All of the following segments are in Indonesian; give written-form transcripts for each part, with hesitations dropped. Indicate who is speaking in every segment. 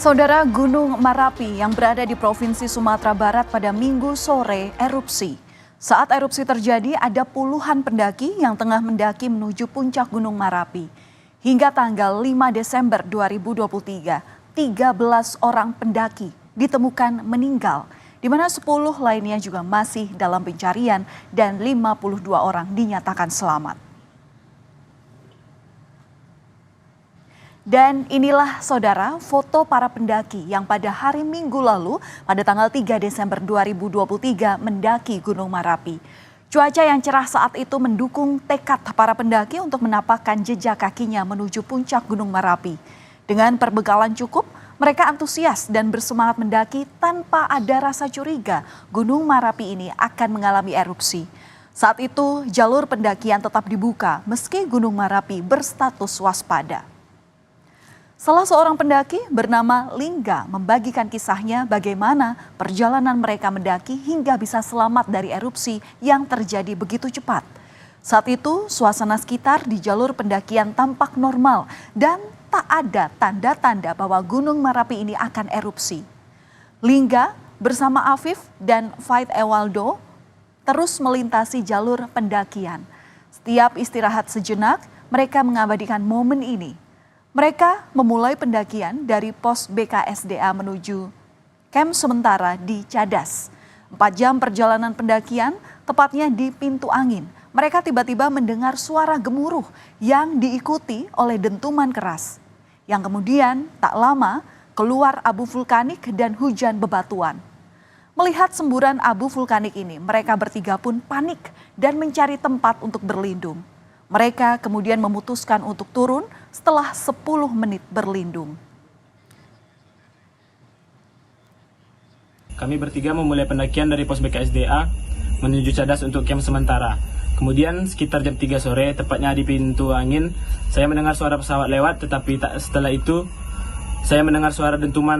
Speaker 1: Saudara, Gunung Merapi yang berada di Provinsi Sumatera Barat pada Minggu sore erupsi. Saat erupsi terjadi, ada puluhan pendaki yang tengah mendaki menuju puncak Gunung Merapi. Hingga tanggal 5 Desember 2023, 13 orang pendaki ditemukan meninggal, di mana 10 lainnya juga masih dalam pencarian dan 52 orang dinyatakan selamat. Dan inilah saudara foto para pendaki yang pada hari Minggu lalu pada tanggal 3 Desember 2023 mendaki Gunung Merapi. Cuaca yang cerah saat itu mendukung tekad para pendaki untuk menapakkan jejak kakinya menuju puncak Gunung Merapi. Dengan perbekalan cukup, mereka antusias dan bersemangat mendaki tanpa ada rasa curiga Gunung Merapi ini akan mengalami erupsi. Saat itu jalur pendakian tetap dibuka meski Gunung Merapi berstatus waspada. Salah seorang pendaki bernama Lingga membagikan kisahnya bagaimana perjalanan mereka mendaki hingga bisa selamat dari erupsi yang terjadi begitu cepat. Saat itu suasana sekitar di jalur pendakian tampak normal dan tak ada tanda-tanda bahwa Gunung Merapi ini akan erupsi. Lingga bersama Afif dan Faith Ewaldo terus melintasi jalur pendakian. Setiap istirahat sejenak, mereka mengabadikan momen ini. Mereka memulai pendakian dari pos BKSDA menuju camp sementara di Cadas. 4 jam perjalanan pendakian, tepatnya di Pintu Angin. Mereka tiba-tiba mendengar suara gemuruh yang diikuti oleh dentuman keras. Yang kemudian tak lama keluar abu vulkanik dan hujan bebatuan. Melihat semburan abu vulkanik ini, mereka bertiga pun panik dan mencari tempat untuk berlindung. Mereka kemudian memutuskan untuk turun setelah 10 menit berlindung.
Speaker 2: Kami bertiga memulai pendakian dari pos BKSDA menuju Cadas untuk camp sementara. Kemudian sekitar jam 3 sore, tepatnya di Pintu Angin, saya mendengar suara pesawat lewat, tetapi setelah itu saya mendengar suara dentuman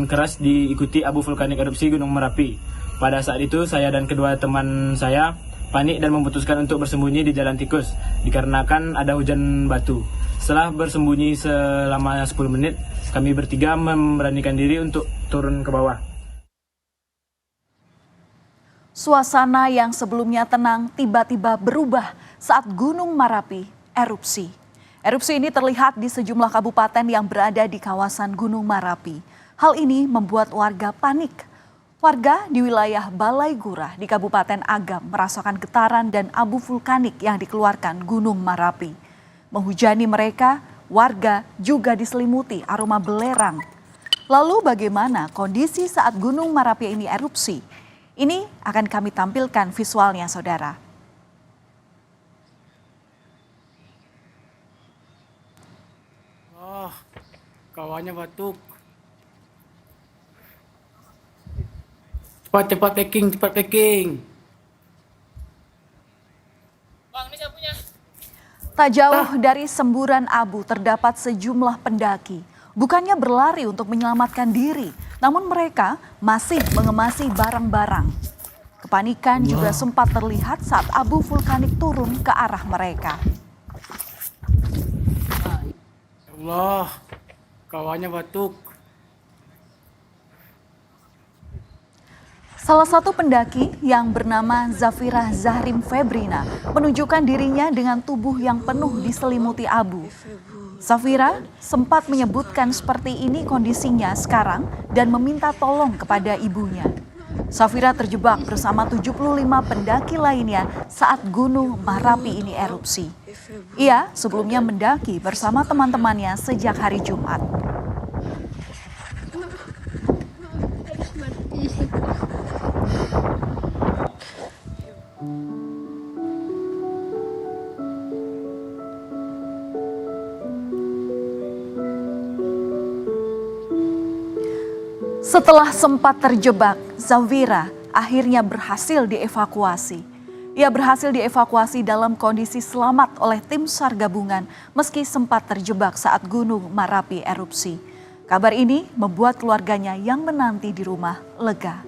Speaker 2: keras diikuti abu vulkanik erupsi Gunung Merapi. Pada saat itu saya dan kedua teman saya panik dan memutuskan untuk bersembunyi di jalan tikus dikarenakan ada hujan batu. Setelah bersembunyi selama 10 menit, kami bertiga memberanikan diri untuk turun ke bawah.
Speaker 1: Suasana yang sebelumnya tenang tiba-tiba berubah saat Gunung Merapi erupsi. Erupsi ini terlihat di sejumlah kabupaten yang berada di kawasan Gunung Merapi. Hal ini membuat warga panik. Warga di wilayah Balai Gurah di Kabupaten Agam merasakan getaran dan abu vulkanik yang dikeluarkan Gunung Merapi. Menghujani mereka, warga juga diselimuti aroma belerang. Lalu bagaimana kondisi saat Gunung Merapi ini erupsi? Ini akan kami tampilkan visualnya, saudara.
Speaker 3: Oh, kawannya batuk. Cepat packing, cepat packing.
Speaker 4: Bang, ini saya punya.
Speaker 1: Tak jauh dari semburan abu terdapat sejumlah pendaki. Bukannya berlari untuk menyelamatkan diri, namun mereka masih mengemasi barang-barang. Kepanikan juga sempat terlihat saat abu vulkanik turun ke arah mereka.
Speaker 3: Ya Allah, kawannya batuk.
Speaker 1: Salah satu pendaki yang bernama Zafira Zahrim Febrina menunjukkan dirinya dengan tubuh yang penuh diselimuti abu. Zafira sempat menyebutkan seperti ini kondisinya sekarang dan meminta tolong kepada ibunya. Zafira terjebak bersama 75 pendaki lainnya saat Gunung Merapi ini erupsi. Ia sebelumnya mendaki bersama teman-temannya sejak hari Jumat. Setelah sempat terjebak, Zafira akhirnya berhasil dievakuasi. Ia berhasil dievakuasi dalam kondisi selamat oleh tim SAR gabungan meski sempat terjebak saat Gunung Merapi erupsi. Kabar ini membuat keluarganya yang menanti di rumah lega.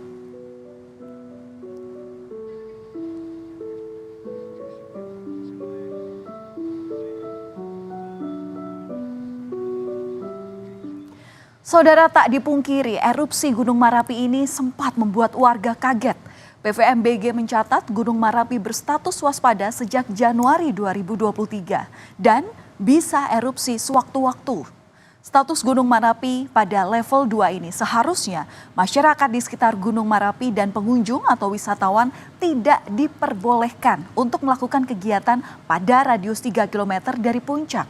Speaker 1: Saudara, tak dipungkiri, erupsi Gunung Merapi ini sempat membuat warga kaget. PVMBG mencatat Gunung Merapi berstatus waspada sejak Januari 2023 dan bisa erupsi sewaktu-waktu. Status Gunung Merapi pada level 2 ini seharusnya masyarakat di sekitar Gunung Merapi dan pengunjung atau wisatawan tidak diperbolehkan untuk melakukan kegiatan pada radius 3 km dari puncak.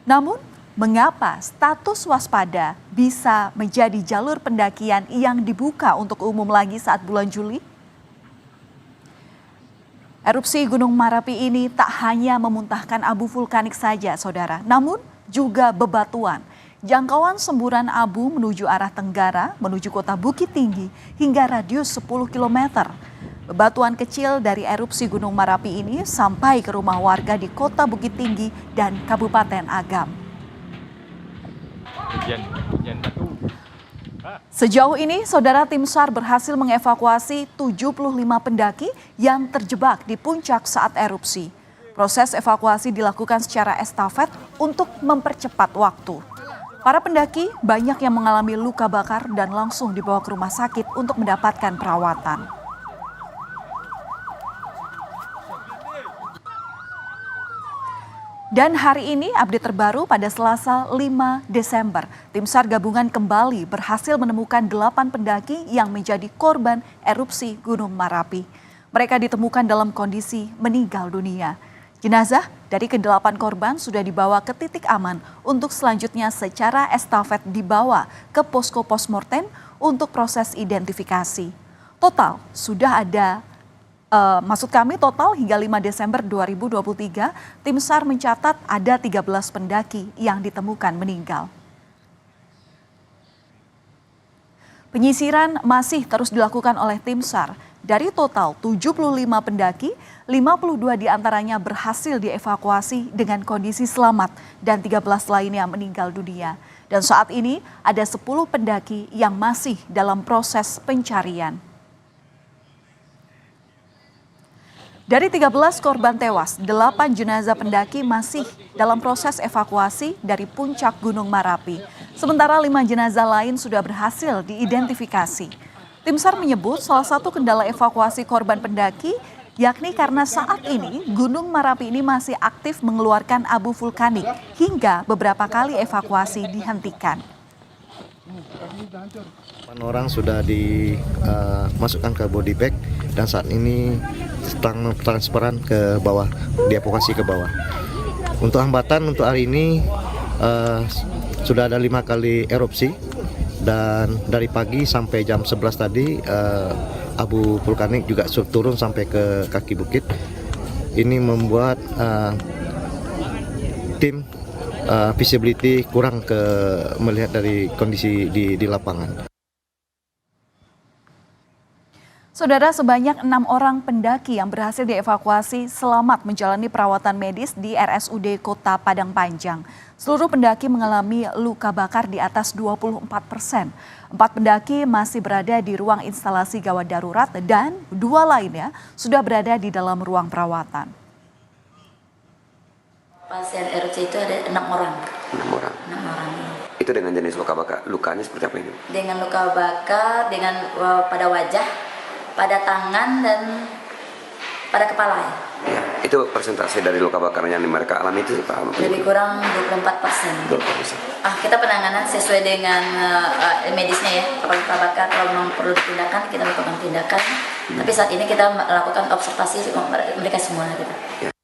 Speaker 1: Namun, mengapa status waspada bisa menjadi jalur pendakian yang dibuka untuk umum lagi saat bulan Juli? Erupsi Gunung Merapi ini tak hanya memuntahkan abu vulkanik saja, saudara, namun juga bebatuan. Jangkauan semburan abu menuju arah tenggara, menuju kota Bukit Tinggi hingga radius 10 km. Bebatuan kecil dari erupsi Gunung Merapi ini sampai ke rumah warga di kota Bukit Tinggi dan Kabupaten Agam. Sejauh ini, saudara, tim SAR berhasil mengevakuasi 75 pendaki yang terjebak di puncak saat erupsi. Proses evakuasi dilakukan secara estafet untuk mempercepat waktu. Para pendaki banyak yang mengalami luka bakar dan langsung dibawa ke rumah sakit untuk mendapatkan perawatan. Dan hari ini update terbaru pada Selasa 5 Desember, tim SAR gabungan kembali berhasil menemukan 8 pendaki yang menjadi korban erupsi Gunung Merapi. Mereka ditemukan dalam kondisi meninggal dunia. Jenazah dari ke-8 korban sudah dibawa ke titik aman untuk selanjutnya secara estafet dibawa ke posko posmortem untuk proses identifikasi. Total sudah ada total hingga 5 Desember 2023, tim SAR mencatat ada 13 pendaki yang ditemukan meninggal. Penyisiran masih terus dilakukan oleh tim SAR. Dari total 75 pendaki, 52 diantaranya berhasil dievakuasi dengan kondisi selamat dan 13 lainnya meninggal dunia. Dan saat ini ada 10 pendaki yang masih dalam proses pencarian. Dari 13 korban tewas, 8 jenazah pendaki masih dalam proses evakuasi dari puncak Gunung Merapi. Sementara 5 jenazah lain sudah berhasil diidentifikasi. Tim SAR menyebut salah satu kendala evakuasi korban pendaki yakni karena saat ini Gunung Merapi ini masih aktif mengeluarkan abu vulkanik hingga beberapa kali evakuasi dihentikan.
Speaker 5: 8 orang sudah dimasukkan ke body bag dan saat ini sedang transferan ke bawah, dievakuasi ke bawah. Untuk hambatan untuk hari ini sudah ada 5 kali erupsi dan dari pagi sampai jam 11 tadi abu vulkanik juga turun sampai ke kaki bukit. Ini membuat tim visibility kurang melihat dari kondisi di lapangan.
Speaker 1: Saudara, sebanyak 6 orang pendaki yang berhasil dievakuasi selamat menjalani perawatan medis di RSUD Kota Padang Panjang. Seluruh pendaki mengalami luka bakar di atas 24%. 4 pendaki masih berada di ruang instalasi gawat darurat dan 2 lainnya sudah berada di dalam ruang perawatan.
Speaker 6: Pasien erupsi itu ada 6 orang.
Speaker 7: 6 orang.
Speaker 6: 6 orang.
Speaker 7: Itu dengan jenis luka bakar. Lukanya seperti apa ini?
Speaker 6: Dengan luka bakar, dengan pada wajah, pada tangan dan pada kepala.
Speaker 7: Ya, itu persentase dari luka bakar yang mereka alami itu apa?
Speaker 6: Lebih kurang 24%.
Speaker 7: 20%.
Speaker 6: Kita penanganan sesuai dengan medisnya ya. Kalau luka bakar, kalau memang perlu tindakan, kita lakukan tindakan. Tapi saat ini kita melakukan observasi mereka semua gitu. Ya.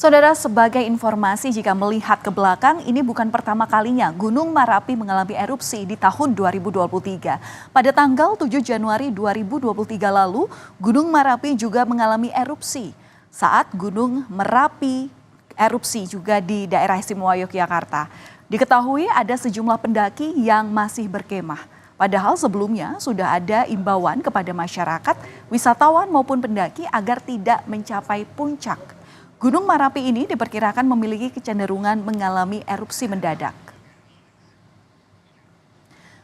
Speaker 1: Saudara, sebagai informasi jika melihat ke belakang, ini bukan pertama kalinya Gunung Merapi mengalami erupsi di tahun 2023. Pada tanggal 7 Januari 2023 lalu, Gunung Merapi juga mengalami erupsi. Saat Gunung Merapi erupsi juga di daerah istimewa Yogyakarta. Diketahui ada sejumlah pendaki yang masih berkemah. Padahal sebelumnya sudah ada imbauan kepada masyarakat, wisatawan maupun pendaki agar tidak mencapai puncak. Gunung Merapi ini diperkirakan memiliki kecenderungan mengalami erupsi mendadak.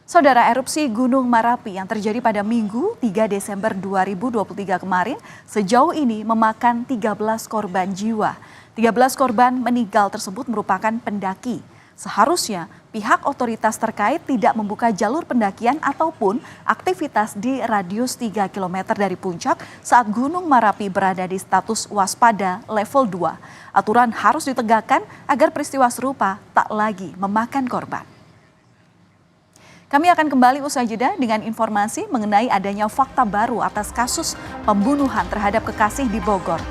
Speaker 1: Saudara, erupsi Gunung Merapi yang terjadi pada Minggu 3 Desember 2023 kemarin sejauh ini memakan 13 korban jiwa. 13 korban meninggal tersebut merupakan pendaki. Seharusnya pihak otoritas terkait tidak membuka jalur pendakian ataupun aktivitas di radius 3 km dari puncak saat Gunung Merapi berada di status waspada level 2. Aturan harus ditegakkan agar peristiwa serupa tak lagi memakan korban. Kami akan kembali usai jeda dengan informasi mengenai adanya fakta baru atas kasus pembunuhan terhadap kekasih di Bogor.